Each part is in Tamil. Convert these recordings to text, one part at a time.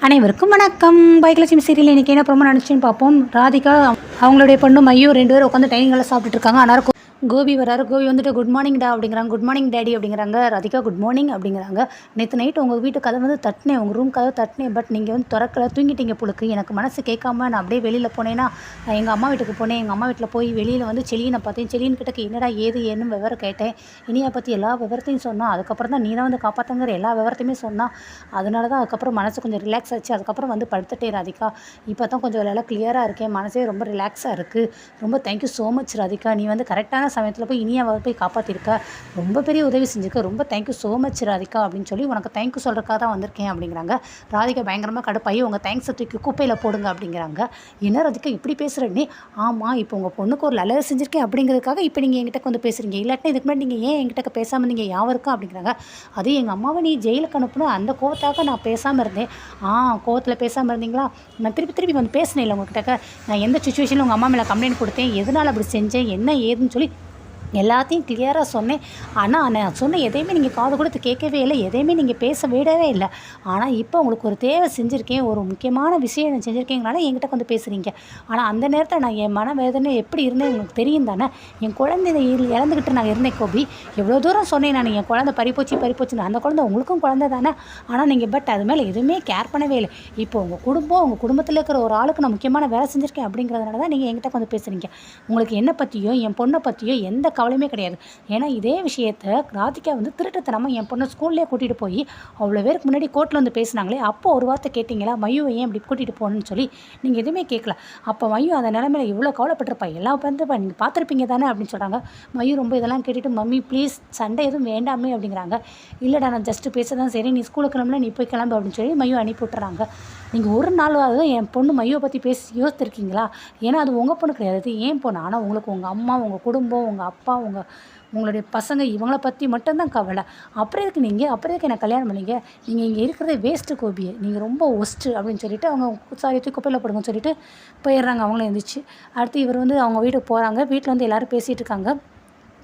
அனைவருக்கும் வணக்கம். பைக்லட்சுமி சீரியல் இன்றைக்கி என்ன ப்ரோமோ நினச்சின்னு பார்ப்போம். ராதிகா அவங்களுடைய பொண்ணு மையூ 2 பேரும் உட்காந்து டைனிங்கில் சாப்பிட்டுட்டு இருக்காங்க. ஆனால் கோபி வராரு. கோபி வந்துட்டு குட் மார்னிங்டா அப்படிங்கிறாங்க. குட் மார்னிங் டேடி அப்படிங்கிறாங்க. ராதிகா குட் மார்னிங் அப்படிங்கிறாங்க. நேற்று நைட்டு உங்கள் வீட்டு கதை வந்து தட்டினேன், உங்கள் ரூம் கதை தட்டினேன், பட் நீங்கள் வந்து திறக்கல, தூங்கிட்டீங்க புழுக்கு. எனக்கு மனசு கேட்காம நான் அப்படியே வெளியில் போனேன்னா எங்கள் அம்மா வீட்டுக்கு போனேன். எங்கள் அம்மா வீட்டில் போய் வெளியில் வந்து செலியனை பார்த்தேன். செலியன் கிட்டக்கு என்னடா ஏன்னு விவரம் கேட்டேன். இனியை பற்றி எல்லா விவரத்தையும் சொன்னால் அதுக்கப்புறம் தான் நீ தான் வந்து காப்பாற்றுங்கிற எல்லா விவரத்தையுமே சொன்னால் அதனால தான் அதுக்கப்புறம் மனசு கொஞ்சம் ரிலாக்ஸ் ஆச்சு. அதுக்கப்புறம் வந்து படுத்துட்டேன் ராதிகா. இப்போ தான் கொஞ்சம் எல்லாம் கிளியராக இருக்கேன். மனசே ரொம்ப ரிலாக்ஸாக இருக்குது. ரொம்ப தேங்க்யூ ஸோ மச் ராதிகா. நீ வந்து கரெக்டான சமயத்தில் போய் இனியாவை போய் காப்பாற்றிருக்க, ரொம்ப பெரிய உதவி செஞ்சுருக்க. ரொம்ப தேங்க்யூ ஸோ மச் ராதிகா அப்படின்னு சொல்லி உனக்கு தேங்க்யூ சொல்கிறக்காக தான் வந்திருக்கேன் அப்படிங்கிறாங்க. ராதிகா பயங்கரமாக கடுப்பாயி உங்கள் தேங்க்ஸ் தூக்கி குப்பையில் போடுங்க அப்படிங்கிறாங்க. என்ன ராதிகா இப்படி பேசுகிறேன்னே? ஆமாம், இப்போ உங்கள் பொண்ணுக்கு ஒரு நல்லது செஞ்சுருக்கேன் அப்படிங்கிறதுக்காக இப்போ நீங்கள் என்கிட்ட வந்து பேசுகிறீங்க. இல்லாட்டினா இதுக்கு முன்னாடி நீங்கள் ஏன் என்கிட்ட பேசாமல் நீங்கள் யாவருக்கா அப்படிங்கிறாங்க. அது எங்கள் அம்மாவை நீ ஜெயிலுக்கு அனுப்புனா அந்த கோவத்தாக நான் பேசாமல் இருந்தேன். கோவத்தில் பேசாமல் இருந்தீங்களா? நான் திருப்பி வந்து பேசினேன் இல்லை உங்ககிட்ட. நான் எந்த சுச்சுவேஷனில் உங்கள் அம்மா மேலே கம்ப்ளைண்ட் கொடுத்தேன், எதனால் அப்படி செஞ்சேன், என்ன ஏதுன்னு சொல்லி எல்லாத்தையும் கிளியராக சொன்னேன். ஆனால் நான் சொன்ன எதையுமே நீங்கள் காது கொடுத்து கேட்கவே இல்லை, எதையுமே நீங்கள் பேச விடவே இல்லை. ஆனால் இப்போ உங்களுக்கு ஒரு தேவை செஞ்சுருக்கேன், ஒரு முக்கியமான விஷயம் நான் செஞ்சுருக்கேங்கனால என்கிட்ட வந்து பேசுகிறீங்க. ஆனால் அந்த நேரத்தில் நான் என் மனவேதனை எப்படி இருந்தேன் உங்களுக்கு தெரியும் தானே. என் குழந்தை இழந்துக்கிட்டு நான் இருந்தேன் கோபி. எவ்வளோ தூரம் சொன்னேன் நான், என் குழந்தை பறிப்போச்சுன்னு. அந்த குழந்தை உங்களுக்கும் குழந்தை தானே. ஆனால் நீங்கள் பட் அது மேலே எதுவுமே கேர் பண்ணவே இல்லை. இப்போ உங்கள் குடும்பத்தில் இருக்கிற ஒரு ஆளுக்கு நான் முக்கியமான வேலை செஞ்சுருக்கேன் அப்படிங்கிறதுனால தான் நீங்கள் என்கிட்ட வந்து பேசுகிறீங்க. உங்களுக்கு என்னை பற்றியோ என் பொண்ணை பற்றியோ எந்த கவலையுமே கிடையாது. ஏன்னா இதே விஷயத்தை ராதிகா வந்து திருட்டுத்தனமாக என் பொண்ணை ஸ்கூல்லேயே கூட்டிகிட்டு போய் அவ்வளோ பேருக்கு முன்னாடி கோர்ட்டில் வந்து பேசினாங்களே, அப்போ ஒரு வார்த்தை கேட்டிங்களா? மையூவை ஏன் இப்படி கூட்டிகிட்டு போகணுன்னு சொல்லி நீங்கள் எதுவுமே கேட்கல. அப்போ மையூ அந்த நிலைமையில் இவ்வளோ கவலைப்பட்டிருப்பா. எல்லாம் வந்து நீங்கள் பார்த்துருப்பீங்க தானே அப்படின்னு சொல்கிறாங்க. மையூ ரொம்ப இதெல்லாம் கேட்டுட்டு மம்மி ப்ளீஸ் சண்டை எதுவும் வேண்டாமே அப்படிங்கிறாங்க. இல்லைடா நான் ஜஸ்ட்டு பேச தான் சரி, நீ ஸ்கூலுக்கு கிளம்புல, நீ போய் கிளம்பு அப்படின்னு சொல்லி மையூ அனுப்பி விட்டுறாங்க. நீங்கள் ஒரு நாளாவது என் பொண்ணு மையூவை பற்றி யோசித்திருக்கீங்களா? ஏன்னா அது உங்கள் பொண்ணு கிடையாது, அது ஏன் பொண்ணு. ஆனால் உங்களுக்கு உங்கள் அம்மா, உங்கள் குடும்பம், உங்கள் அப்பா, உங்களுடைய பசங்க இவங்கள பற்றி மட்டும்தான் கவலை. அப்புறம் எதுக்கு என்ன கல்யாணம் பண்ணிங்க? நீங்கள் இங்கே இருக்கிறதே வேஸ்ட்டு கோபி, நீங்கள் ரொம்ப ஒஸ்ட்டு அப்படின்னு சொல்லிட்டு அவங்க சாரி தூக்கி குப்பையில் போடுங்கன்னு சொல்லிட்டு போயிடுறாங்க. அவங்களும் எழுந்திரிச்சு அடுத்து இவர் வந்து அவங்க வீட்டுக்கு போகிறாங்க. வீட்டில் வந்து எல்லோரும் பேசிகிட்டு இருக்காங்க.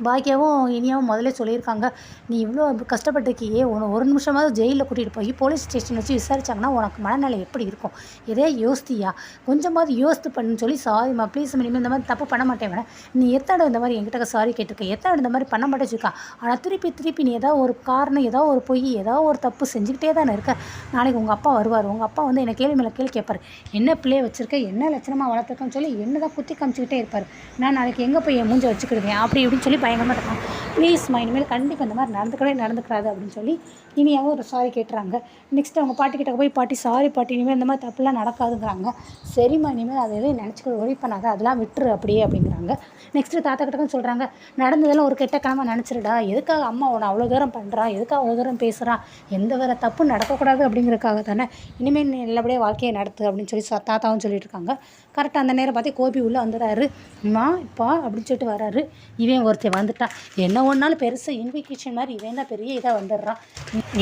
பாக்கியாவும் இனியாவும் முதல்ல சொல்லியிருக்காங்க, நீ இவ்வளோ கஷ்டப்பட்டிருக்கியே, ஒரு நிமிஷமாவது ஜெயிலில் கூட்டிகிட்டு போய் போலீஸ் ஸ்டேஷன் வச்சு விசாரிச்சாங்கன்னா உனக்கு மனநிலை எப்படி இருக்கும்? இதே யோசித்தியா? கொஞ்சமாவது யோசித்து பண்ணுன்னு சொல்லி சாரிம்மா ப்ளீஸ் இனிமேல் இந்த மாதிரி தப்பு பண்ண மாட்டேன் வேணா. நீ எத்தனை இந்த மாதிரி என்கிட்ட சாரி கேட்டிருக்க, எத்தனை இந்த மாதிரி பண்ண மாட்டேன்னு வச்சுருக்கா. ஆனால் திருப்பி நீ ஏதாவது ஒரு காரணம், ஏதாவது ஒரு பொய், ஏதாவது ஒரு தப்பு செஞ்சுக்கிட்டே தானே இருக்க. நாளைக்கு உங்கள் அப்பா வருவார். உங்கள் அப்பா வந்து என்னை கேள்வி மேலே கேள்வி கேட்பார். என்ன பிள்ளையை வச்சுருக்க, என்ன லட்சணமாக வளர்த்துருக்கேன்னு சொல்லி என்ன தான் குத்தி காமிச்சிக்கிட்டே இருப்பார். நான் நாளைக்கு எங்கே போய் என் மூஞ்சை வச்சுக்கிடுவேன் அப்படி இப்படின்னு சொல்லி பயங்கரமாக இருக்கான். ப்ளீஸ்மா இனிமேல் கண்டிப்பாக இந்த மாதிரி நடந்துக்கிறாது அப்படின்னு சொல்லி இனியாவும் ஒரு சாரி கேட்டுறாங்க. நெக்ஸ்ட் அவங்க பாட்டிக்கிட்ட போய் பாட்டி சாரி பாட்டி, இனிமேல் இந்த மாதிரி தப்புலாம் நடக்காதுங்கிறாங்க. சரிம்மா இனிமேல் அதை எதுவும் நினச்சிக்கிற ஒரே பண்ணாத, அதெல்லாம் விட்டுரு அப்படியே அப்படிங்கிறாங்க. நெக்ஸ்ட்டு தாத்தா கிட்டக்கும் சொல்கிறாங்க, நடந்ததெல்லாம் ஒரு கெட்ட கிழமை நினச்சிருடா, எதுக்காக அம்மா உன்னை அவ்வளோ தூரம் பண்ணுறா, எதுக்காக அவ்வளோ தூரம் பேசுகிறா, எந்த வேறு தப்பு நடக்கக்கூடாது அப்படிங்கிறதுக்காக தானே. இனிமேல் நல்லபடியாக வாழ்க்கையை நடத்து அப்படின்னு சொல்லி தாத்தாவும் சொல்லிட்டு இருக்காங்க. கரெக்டாக அந்த நேரம் பார்த்து கோபி உள்ளே வந்துடுறாரு. அம்மா இப்போ அப்படின்னு சொல்லிட்டு வராரு. இவன் ஒருத்தர் வந்துட்டான். என்ன ஒன்றாலும் பெருசாக இன்விகேஷன் மாதிரி இவன் தான் பெரிய இதாக வந்துடுறான்.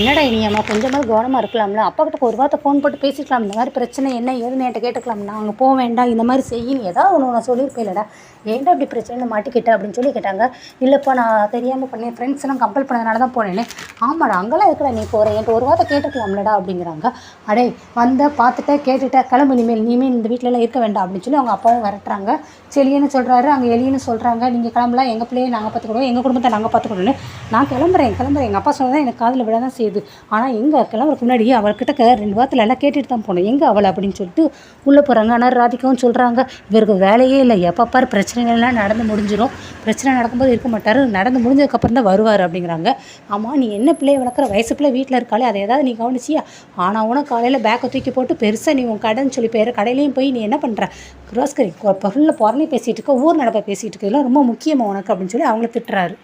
என்னடா இனியம்மா கொஞ்சமாவது கவனமாக இருக்கலாம்ல, அப்பா கிட்ட ஒரு வார்த்தை ஃபோன் போட்டு பேசிக்கலாம், இந்த மாதிரி பிரச்சனை என்ன ஏதுன்னு என்கிட்ட கேட்டுக்கலாம், நான் அங்கே போக வேண்டாம், இந்த மாதிரி செய்யணும் ஏதாவது ஒன்று நான் சொல்லியிருப்பேன்லடா, ஏன்டா இப்படி பிரச்சனை மாட்டிக்கிட்டேன் அப்படின்னு சொல்லி கேட்டாங்க. இல்லைப்பா நான் தெரியாமல் பண்ணேன், ஃப்ரெண்ட்ஸ் எல்லாம் கம்பல் பண்ணதுனால தான் போனேன்னு. ஆமாடா அங்கெல்லாம் இருக்கடா, நீ போகிறேன் என்கிட்ட ஒரு வார்த்தை கேட்டுக்கலாம்லடா அப்படிங்கிறாங்க. அடே வந்த பார்த்துட்டேன் கேட்டுட்டேன், கிளம்பு இனிமேல் இந்த வீட்டிலலாம் இருக்க வேண்டாம் அப்படின்னு சொல்லி அவங்க அப்பாவும் விரட்டுறாங்க. செலியன்னு சொல்கிறாரு, அங்கே எலியன்னு சொல்கிறாங்க, நீங்கள் கிளம்பலாம், எங்கள் பிள்ளையை நாங்கள் பார்த்துக்கிடுவோம், எங்கள் குடும்பத்தை நாங்கள் பார்த்துக்கிடணும். நான் கிளம்புறேன் எங்கள் அப்பா சொன்னதான் எனக்கு காதில் விட தான் செய்யுது. ஆனால் எங்கே கிளம்புறதுக்கு முன்னாடி அவர்கிட்ட 2 வாரத்தில் எல்லாம் கேட்டுட்டு தான் போனேன், எங்கே அவளை அப்படின்னு சொல்லிட்டு உள்ளே போகிறாங்க. ஆனால் ராதிகாவும் சொல்கிறாங்க, இவருக்கு வேலையே இல்லை, எப்போ பாரு பிரச்சனைகள்லாம் நடந்து முடிஞ்சிடும், பிரச்சனை நடக்கும்போது இருக்க மாட்டார், நடந்து முடிஞ்சதுக்கப்புறம் தான் வருவார் அப்படிங்கிறாங்க. ஆமாம் நீ என்ன பிள்ளையை வளர்க்குற வயசு பிள்ளை வீட்டில் இருக்காளே, அதை ஏதாவது நீ கவனிச்சியா? ஆனால் உனக்கு காலையில் பேக்கை தூக்கி போட்டு பெருசாக நீ உன் கடைன்னு சொல்லி பேர் கடையிலையும் போய் நீ என்ன பண்ணுற, க்ரோஸ்கரி பொருளில் புறணி பேசிகிட்டு இருக்க, ஊர் நடப்பை பேசிகிட்டு இருக்க, இதெல்லாம் ரொம்ப முக்கியமாக உனக்கு அப்படின்னு சொல்லி அவங்கள திட்டுறாரு.